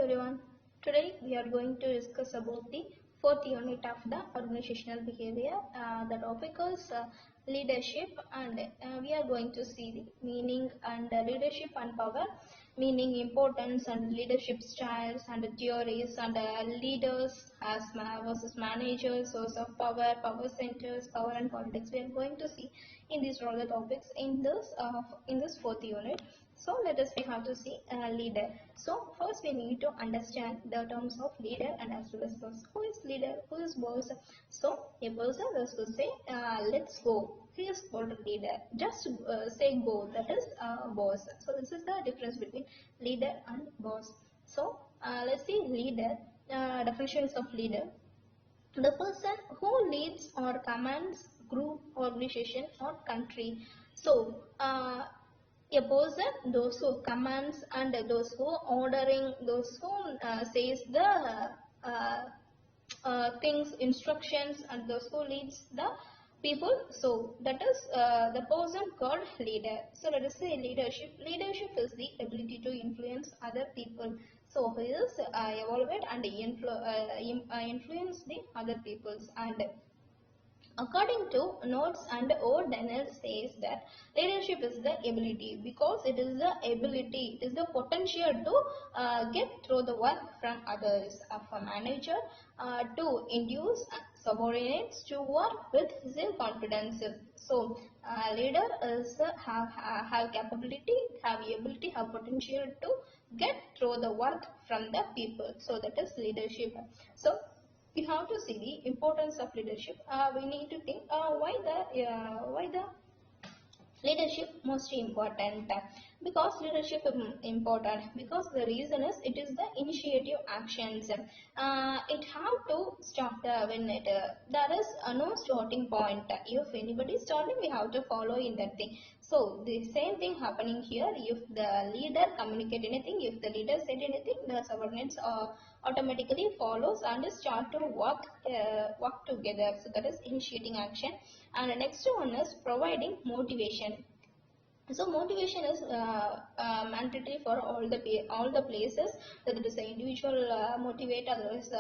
everyone. Today we are going to discuss about the fourth unit of the organizational behavior. The topic is leadership, and we are going to see the meaning and leadership and power, meaning, importance, and leadership styles and theories, and leaders as versus managers, source of power, power centers, power and politics. We are going to see in these all the topics in this fourth unit. So let us see how to see leader. So first we need to understand the terms of leader and as well as boss. Who is leader? Who is boss? So a person is to say let's go. He is called leader. Just say go. That is boss. So this is the difference between leader and boss. So let's see leader. Definitions of leader. The person who leads or commands group, organization or country. So a person, those who commands and those who ordering, those who says the things, instructions, and those who leads the people. So that is the person called leader. So let us say leadership. Leadership is the ability to influence other people. So he is evaluate and influence the other peoples. And according to notes and O'Donnell says that leadership is the ability, because it is the ability, it is the potential to get through the work from others, of a manager to induce subordinates to work with self confidence. So leader is have capability, have ability, have potential to get through the work from the people. So that is leadership. So we have to see the importance of leadership. We need to think why the leadership most important. Because leadership is important, because the reason is it is the initiative actions. It have to start when it there is no starting point. If anybody is starting, we have to follow in that thing. So the same thing happening here. If the leader communicate anything, if the leader said anything, the subordinates automatically follows and start to work together. So that is initiating action. And the next one is providing motivation. So motivation is mandatory for all the places. That is the individual motivate, otherwise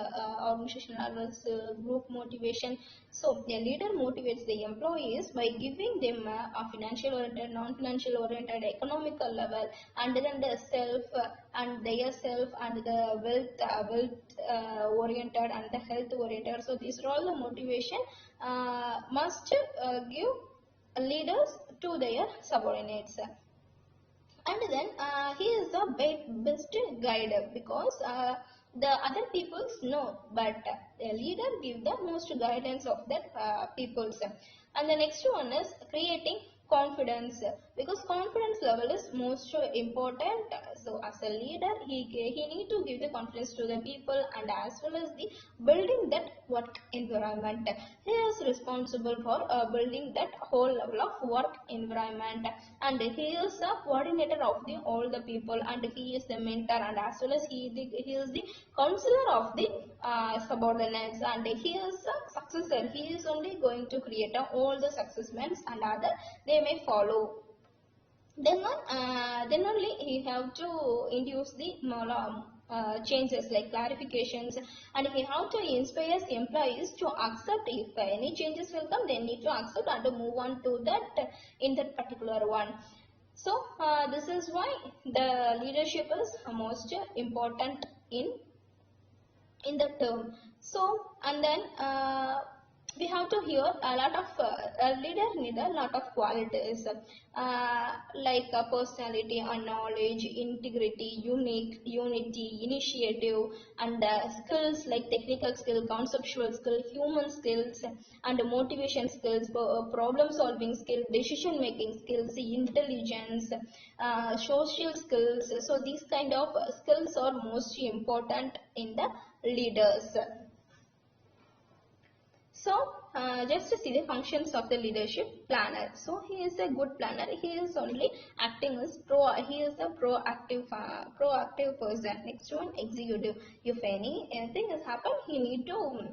organizational, otherwise group motivation. So the leader motivates the employees by giving them a financial oriented, non-financial oriented, economical level, and then the self and their self and the wealth oriented and the health oriented. So these are all the motivation must give leaders to their subordinates. And then he is the best guide, because the other peoples know, but the leader give the most guidance of that peoples. And the next one is creating confidence, because confidence level is most important. So as a leader, he need to give the confidence to the people, and as well as the building that work environment. He is responsible for building that whole level of work environment, and he is the coordinator of all the people, and he is the mentor, and as well as he is the counselor of the subordinates, and he is a successor. He is only going to create all the successments, and other they may follow. Then only he have to induce the changes like clarifications, and he have to inspire employees to accept. If any changes will come, they need to accept and to move on to that in that particular one. So this is why the leadership is most important in the term. So and then we have to hear a lot of a leader need a lot of qualities like personality and knowledge, integrity, unity, initiative, and skills like technical skill, conceptual skill, human skills, and motivation skills, problem solving skill, decision making skills, intelligence, social skills. So these kind of skills are most important in the leaders. So just to see the functions of the leadership planner. So he is a good planner. He is only acting as he is a proactive person. Next one, executive. If anything has happened, he need to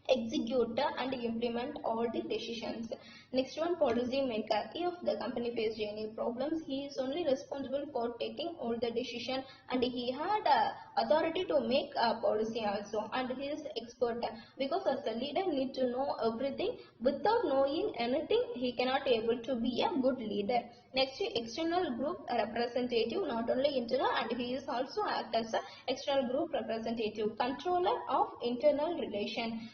execute and implement all the decisions. Next one, policy maker. If the company faced any problems, he is only responsible for taking all the decision, and he had authority to make a policy also, and he is expert, because as a leader need to know everything. Without knowing anything, he cannot able to be a good leader. Next, external group representative, not only internal, and he is also act as a external group representative, controller of internal relation.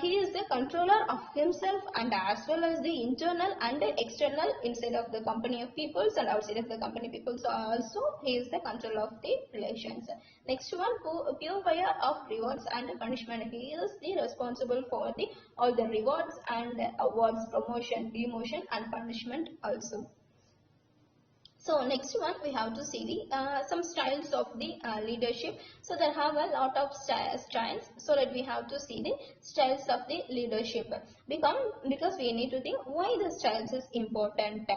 He is the controller of himself and as well as the internal and the external, inside of the company of peoples and outside of the company peoples. Also, he is the controller of the relations. Next one, purveyor of rewards and punishment. He is the responsible for the all the rewards and awards, promotion, demotion, and punishment also. So next one, we have to see the some styles of the leadership. So there have a lot of styles. So that we have to see the styles of the leadership. Because we need to think why the styles is important.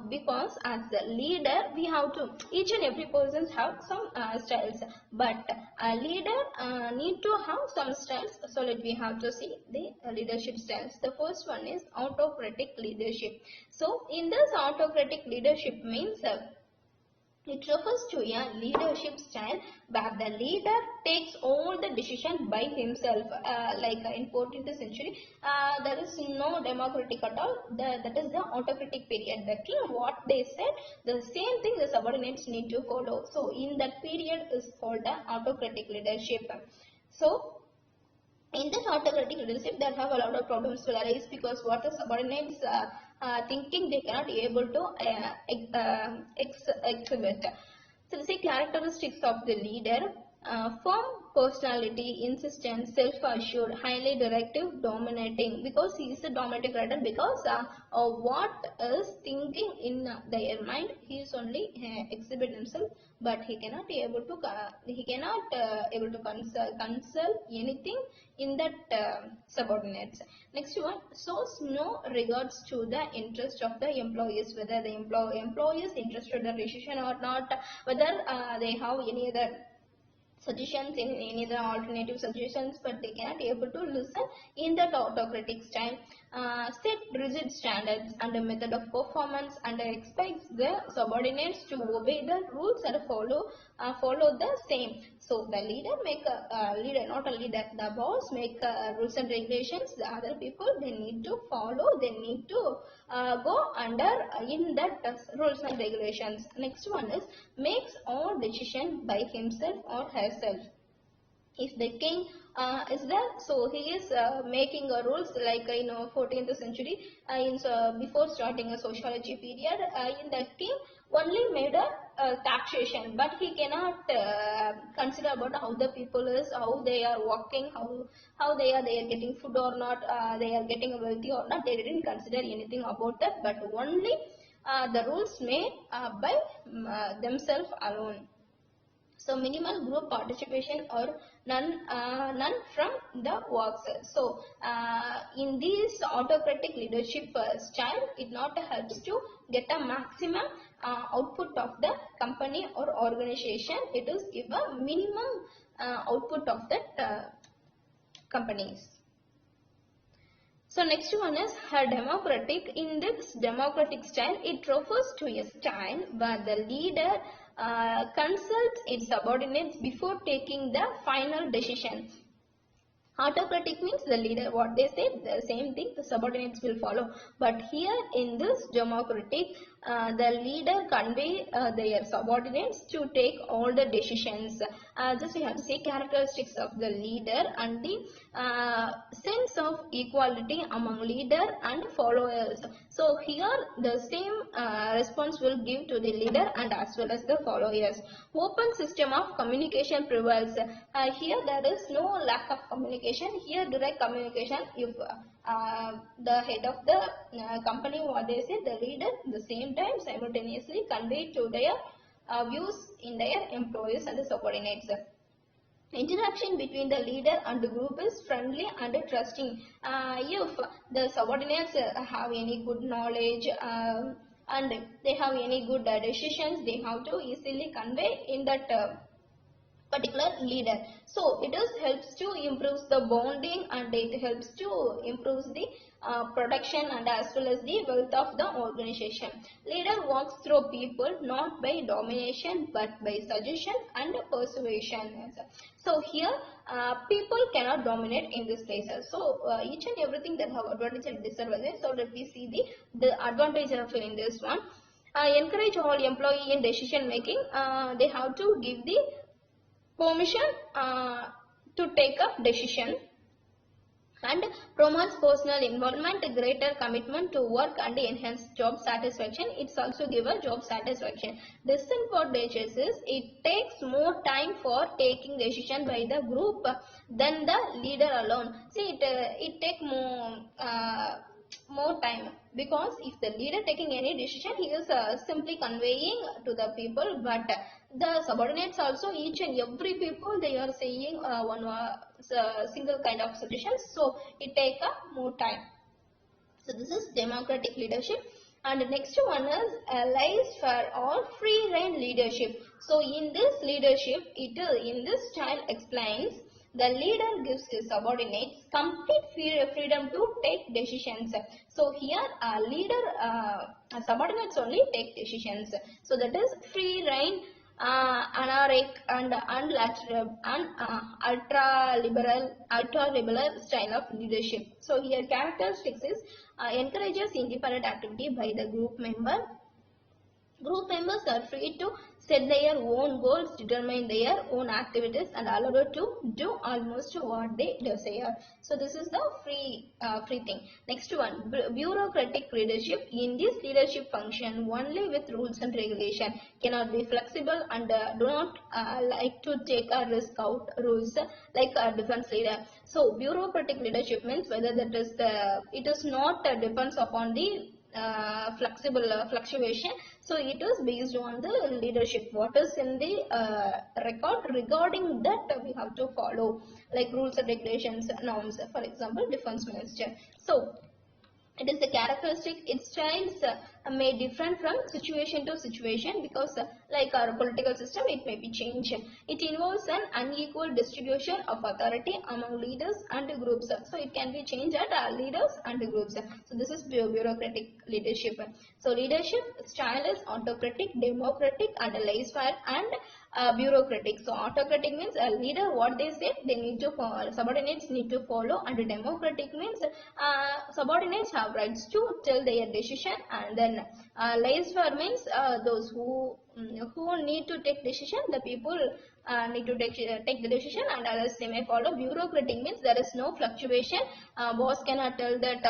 Because as the leader, we have to, each and every person have some styles. But a leader need to have some styles. So that we have to see the leadership styles. The first one is autocratic leadership. So in this autocratic leadership means it refers to a leadership style where the leader takes all the decision by himself. Like in 14th century, there is no democratic at all. That is the autocratic period. The king, what they said, the same thing the subordinates need to follow. So in that period is called the autocratic leadership. So in this autocratic leadership, there have a lot of problems will arise, because what the subordinates thinking, they cannot be able to exhibit. So the characteristics of the leader: firm personality, insistent, self-assured, highly directive, dominating. Because he is a dominating writer, because what is thinking in their mind, he is only exhibit himself, but he cannot be able to able to consult anything in that subordinates. Next one, shows no regards to the interest of the employees, whether the employees interested in the decision or not, whether they have any other suggestions, in any other alternative suggestions, but they cannot be able to listen in that autocratic style. Set rigid standards and a method of performance, and expects the subordinates to obey the rules and follow the same. So the leader make a leader, not a leader, the boss make rules and regulations. The other people, they need to follow, they need to go under in that rules and regulations. Next one is makes all decision by himself or herself. If the king is there, so he is making rules, like in 14th century, before starting a sociology period, in the king only made a taxation, but he cannot consider about how the people is, how they are working, how they are getting food or not, they are getting wealthy or not. They didn't consider anything about that, but only the rules made by themselves alone. So minimal group participation or none from the works. So in this autocratic leadership style, it not helps to get a maximum output of the company or organization. It is give a minimum output of that companies. So next one is democratic. In this democratic style, it refers to a style where the leader consults its subordinates before taking the final decision. Autocratic means the leader, what they say, the same thing the subordinates will follow. But here in this democratic, the leader convey their subordinates to take all the decisions. Just we have to say characteristics of the leader and the sense of equality among leader and followers. So here the same response will give to the leader and as well as the followers. Open system of communication prevails. Here there is no lack of communication. Here direct communication. If the head of the company, what they say, the leader, the same time simultaneously convey to their views in their employees and the subordinates. Interaction between the leader and the group is friendly and trusting. If the subordinates have any good knowledge and they have any good decisions, they have to easily convey in that particular leader. So it is helps to improve the bonding, and it helps to improve the production and as well as the wealth of the organization. Leader walks through people not by domination but by suggestion and persuasion. So here people cannot dominate in this places. So each and everything that have advantage and disadvantage. So let me see the advantage of in this one. Encourage all employee in decision making. They have to give the permission to take a decision, and promotes personal involvement, greater commitment to work and enhance job satisfaction. It's also give a job satisfaction. Disadvantages is it takes more time for taking decision by the group than the leader alone. See, it take more time, because if the leader taking any decision, he is simply conveying to the people, but the subordinates also, each and every people, they are saying one single kind of suggestions, so it take more time. So this is democratic leadership. And the next one is allies for all free reign leadership. So in this leadership, in this style explains, the leader gives his subordinates complete freedom to take decisions. So here subordinates only take decisions. So that is free reign, anarchic and ultra liberal style of leadership. So here characteristics is encourages independent activity by the group member. Group members are free to set their own goals, determine their own activities, and allowed to do almost what they desire. So this is the free thing. Next one, bureaucratic leadership. In this leadership function only with rules and regulation, cannot be flexible, and do not like to take a risk out rules like a defense leader. So bureaucratic leadership means whether that is it is not depends upon the flexible fluctuation. So it is based on the leadership, what is in the record, regarding that we have to follow, like rules and regulations, norms, for example defense minister. So it is the characteristic, its styles may different from situation to situation, because like our political system, it may be changed. It involves an unequal distribution of authority among leaders and groups. So it can be changed at leaders and groups. So this is bureaucratic leadership. So leadership style is autocratic, democratic, and laissez-faire, and bureaucratic. So autocratic means a leader, what they say they need to follow, subordinates need to follow, and democratic means subordinates have rights to tell their decision, and then laissez-faire means those who need to take decision, the people need to take the decision, and others they may follow. Bureaucratic means there is no fluctuation, boss cannot tell that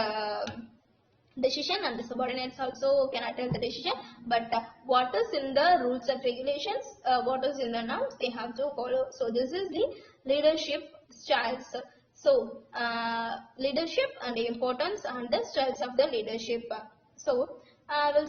decision, and the subordinates also cannot tell the decision, but what is in the rules and regulations, what is in the norms, they have to follow. So this is the leadership styles. So leadership and the importance and the styles of the leadership. So I will